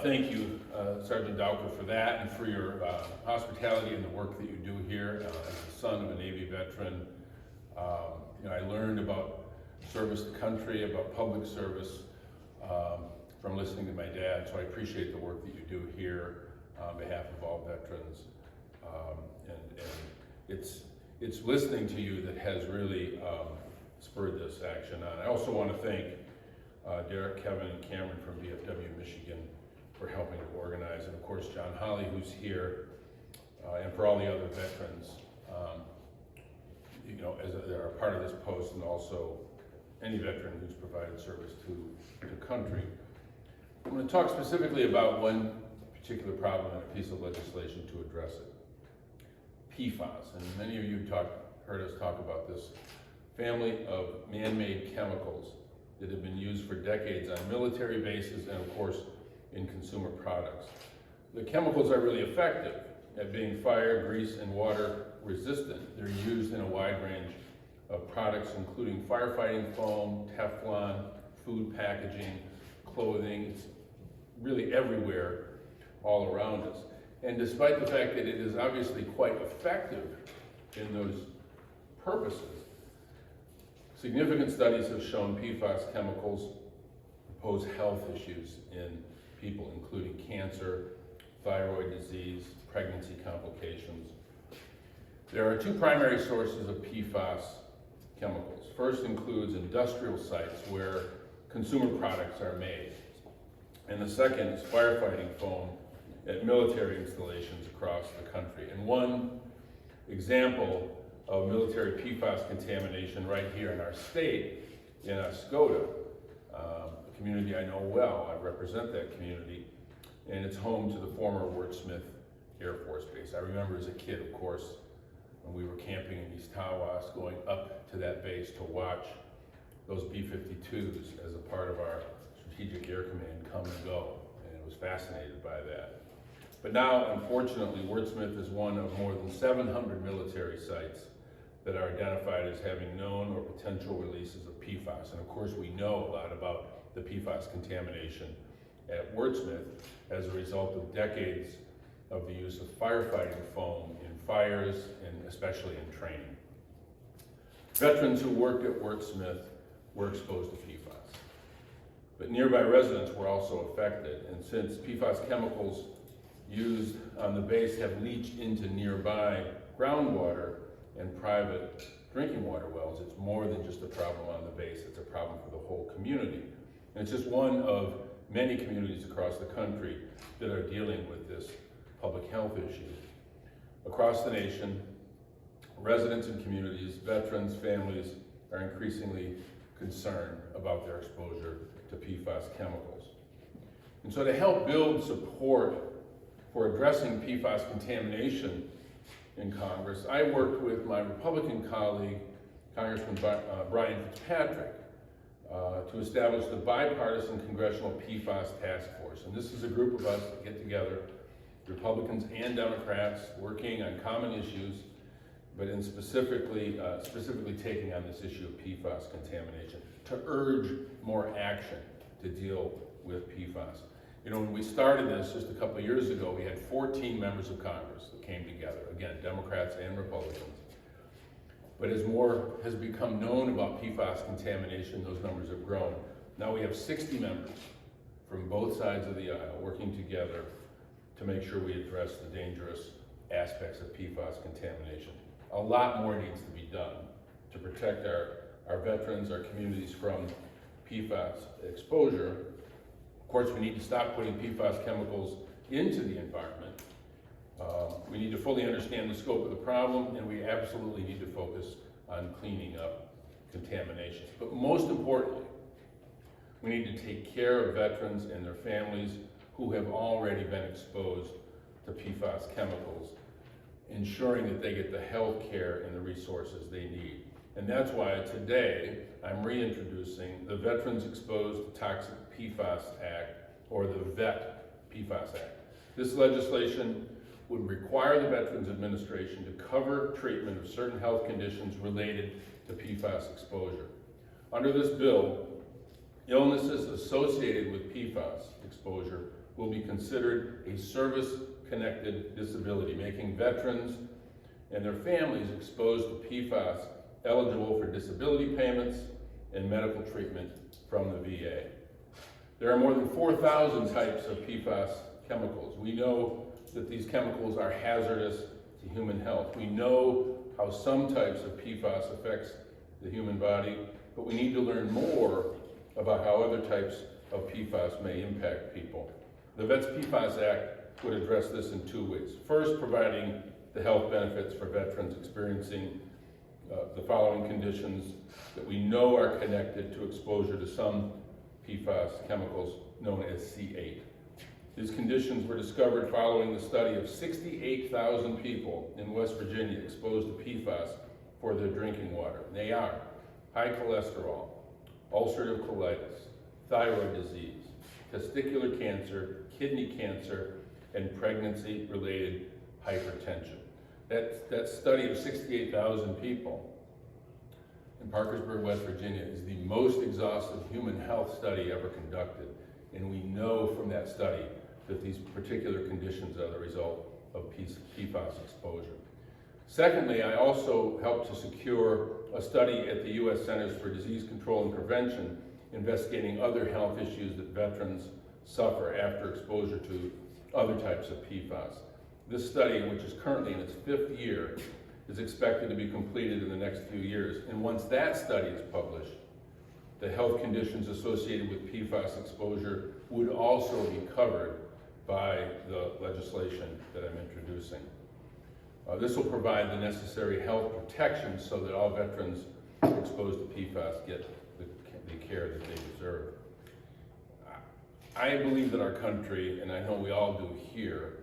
thank you, Sergeant Dowker, for that and for your hospitality and the work that you do here. As the son of a Navy veteran, I learned about service to country, about public service from listening to my dad, so I appreciate the work that you do here on behalf of all veterans. And it's listening to you that has really spurred this action on. I also want to thank Derek, Kevin, and Cameron from VFW Michigan for helping to organize, and of course John Holly, who's here, and for all the other veterans, that are part of this post, and also any veteran who's provided service to the country. I'm going to talk specifically about one particular problem and a piece of legislation to address it. PFAS, and many of you heard us talk about this family of man-made chemicals that have been used for decades on military bases and of course in consumer products. The chemicals are really effective at being fire, grease, and water resistant. They're used in a wide range of products including firefighting foam, Teflon, food packaging, clothing. It's really everywhere all around us. And despite the fact that it is obviously quite effective in those purposes, significant studies have shown PFAS chemicals pose health issues in people, including cancer, thyroid disease, pregnancy complications. There are two primary sources of PFAS chemicals. First includes industrial sites where consumer products are made. And the second is firefighting foam at military installations across the country. And one example of military PFAS contamination right here in our state, in Oscoda, a community I know well. I represent that community, and it's home to the former Wirt Smith Air Force Base. I remember as a kid, of course, when we were camping in East Tawas, going up to that base to watch those B-52s as a part of our Strategic Air Command come and go, and I was fascinated by that. But now, unfortunately, Wirt Smith is one of more than 700 military sites that are identified as having known or potential releases of PFAS. And of course, we know a lot about the PFAS contamination at Wirt Smith as a result of decades of the use of firefighting foam in fires and especially in training. Veterans who worked at Wirt Smith were exposed to PFAS. But nearby residents were also affected, and since PFAS chemicals used on the base have leached into nearby groundwater and private drinking water wells, it's more than just a problem on the base, it's a problem for the whole community. And it's just one of many communities across the country that are dealing with this public health issue. Across the nation, residents and communities, veterans, families are increasingly concerned about their exposure to PFAS chemicals. And so to help build support for addressing PFAS contamination in Congress, I worked with my Republican colleague, Congressman Brian Fitzpatrick, to establish the Bipartisan Congressional PFAS Task Force. And this is a group of us that get together, Republicans and Democrats, working on common issues, but in specifically taking on this issue of PFAS contamination, to urge more action to deal with PFAS. You know, when we started this just a couple of years ago, we had 14 members of Congress that came together, again, Democrats and Republicans. But as more has become known about PFAS contamination, those numbers have grown. Now we have 60 members from both sides of the aisle working together to make sure we address the dangerous aspects of PFAS contamination. A lot more needs to be done to protect our veterans, our communities from PFAS exposure. Of course, we need to stop putting PFAS chemicals into the environment. We need to fully understand the scope of the problem, and we absolutely need to focus on cleaning up contamination. But most importantly, we need to take care of veterans and their families who have already been exposed to PFAS chemicals, ensuring that they get the health care and the resources they need. And that's why today I'm reintroducing the Veterans Exposed to Toxic PFAS Act, or the VET PFAS Act. This legislation would require the Veterans Administration to cover treatment of certain health conditions related to PFAS exposure. Under this bill, illnesses associated with PFAS exposure will be considered a service-connected disability, making veterans and their families exposed to PFAS eligible for disability payments and medical treatment from the VA. There are more than 4,000 types of PFAS chemicals. We know that these chemicals are hazardous to human health. We know how some types of PFAS affects the human body, but we need to learn more about how other types of PFAS may impact people. The VET PFAS Act would address this in two ways. First, providing the health benefits for veterans experiencing the following conditions that we know are connected to exposure to some PFAS chemicals known as C8. These conditions were discovered following the study of 68,000 people in West Virginia exposed to PFAS for their drinking water. They are high cholesterol, ulcerative colitis, thyroid disease, testicular cancer, kidney cancer, and pregnancy-related hypertension. That study of 68,000 people in Parkersburg, West Virginia is the most exhaustive human health study ever conducted. And we know from that study that these particular conditions are the result of PFAS exposure. Secondly, I also helped to secure a study at the U.S. Centers for Disease Control and Prevention investigating other health issues that veterans suffer after exposure to other types of PFAS. This study, which is currently in its 5th year, is expected to be completed in the next few years. And once that study is published, the health conditions associated with PFAS exposure would also be covered by the legislation that I'm introducing. This will provide the necessary health protections so that all veterans exposed to PFAS get the care that they deserve. I believe that our country, and I know we all do here,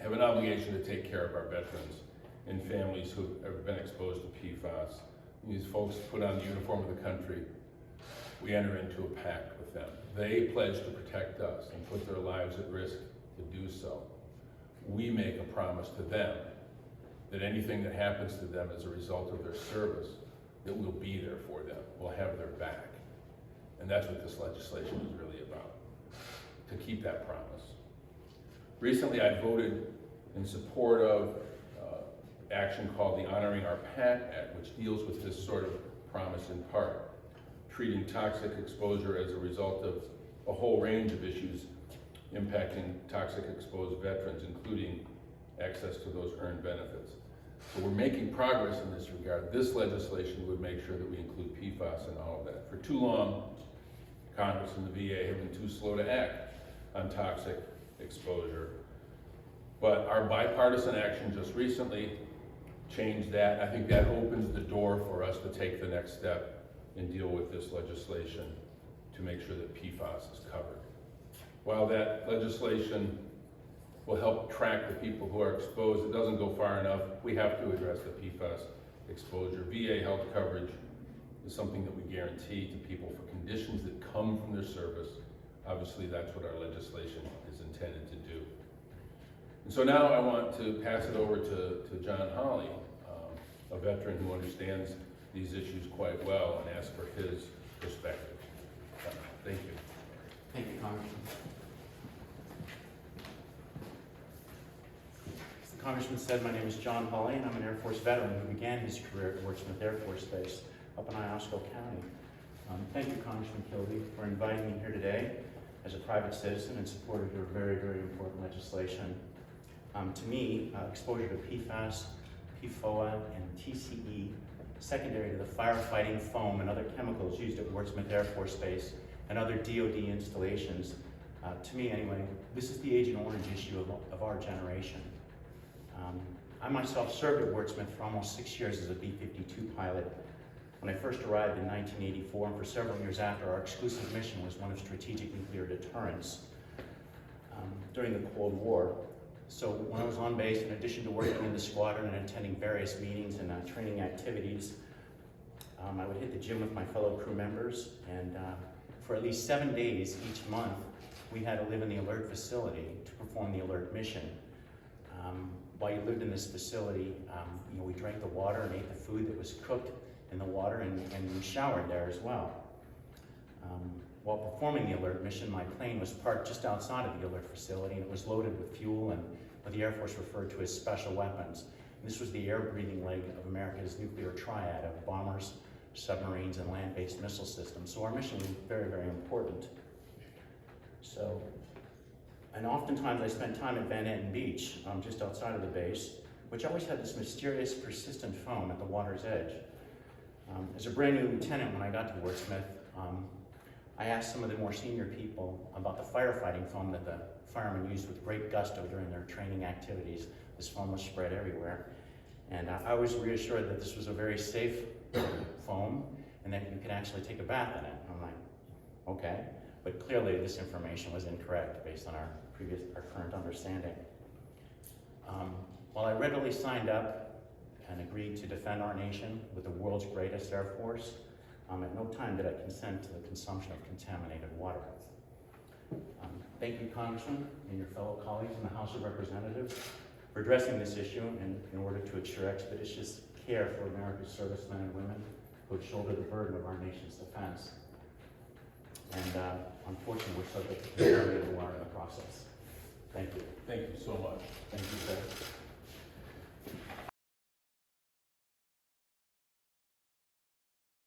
have an obligation to take care of our veterans and families who have been exposed to PFAS. These folks put on the uniform of the country. We enter into a pact with them. They pledge to protect us and put their lives at risk to do so. We make a promise to them that anything that happens to them as a result of their service, that we'll be there for them. We'll have their back. And that's what this legislation is really about, to keep that promise. Recently, I voted in support of action called the Honoring Our Pact Act, which deals with this sort of promise in part, treating toxic exposure as a result of a whole range of issues impacting toxic exposed veterans, including access to those earned benefits. So we're making progress in this regard. This legislation would make sure that we include PFAS in all of that. For too long, Congress and the VA have been too slow to act on toxic exposure. But our bipartisan action just recently changed that. I think that opens the door for us to take the next step and deal with this legislation to make sure that PFAS is covered. While that legislation will help track the people who are exposed, it doesn't go far enough. We have to address the PFAS exposure. VA health coverage is something that we guarantee to people for conditions that come from their service. Obviously, that's what our legislation is intended to do. And so now I want to pass it over to John Hawley, a veteran who understands these issues quite well, and ask for his perspective. Thank you. Thank you, Congressman. As the Congressman said, my name is John Hawley, and I'm an Air Force veteran who began his career at Wordsmith Air Force Base up in Iosco County. Thank you, Congressman Kildee, for inviting me here today as a private citizen in support of your very, very important legislation. To me, exposure to PFAS, PFOA, and TCE, secondary to the firefighting foam and other chemicals used at Wordsmith Air Force Base and other DoD installations, to me anyway, this is the Agent Orange issue of our generation. I myself served at Wordsmith for almost 6 years as a B-52 pilot. When I first arrived in 1984, and for several years after, our exclusive mission was one of strategic nuclear deterrence during the Cold War. So when I was on base, in addition to working in the squadron and attending various meetings and training activities, I would hit the gym with my fellow crew members, and for at least 7 days each month, we had to live in the alert facility to perform the alert mission. While you lived in this facility, we drank the water and ate the food that was cooked in the water, and we showered there as well. While performing the alert mission, my plane was parked just outside of the alert facility, and it was loaded with fuel and what the Air Force referred to as special weapons. And this was the air-breathing leg of America's nuclear triad of bombers, submarines, and land-based missile systems. So our mission was very, very important. So, and oftentimes I spent time at Van Etten Beach, just outside of the base, which always had this mysterious, persistent foam at the water's edge. As a brand new lieutenant, when I got to Wordsmith, I asked some of the more senior people about the firefighting foam that the firemen used with great gusto during their training activities. This foam was spread everywhere. And I was reassured that this was a very safe foam and that you could actually take a bath in it. I'm like, okay. But clearly this information was incorrect based on our current understanding. While I readily signed up and agreed to defend our nation with the world's greatest Air Force, at no time did I consent to the consumption of contaminated water. Thank you, Congressman, and your fellow colleagues in the House of Representatives for addressing this issue in order to ensure expeditious care for America's servicemen and women who have shouldered the burden of our nation's defense. And unfortunately, we're subject to contaminated water in the process. Thank you. Thank you so much. Thank you, sir.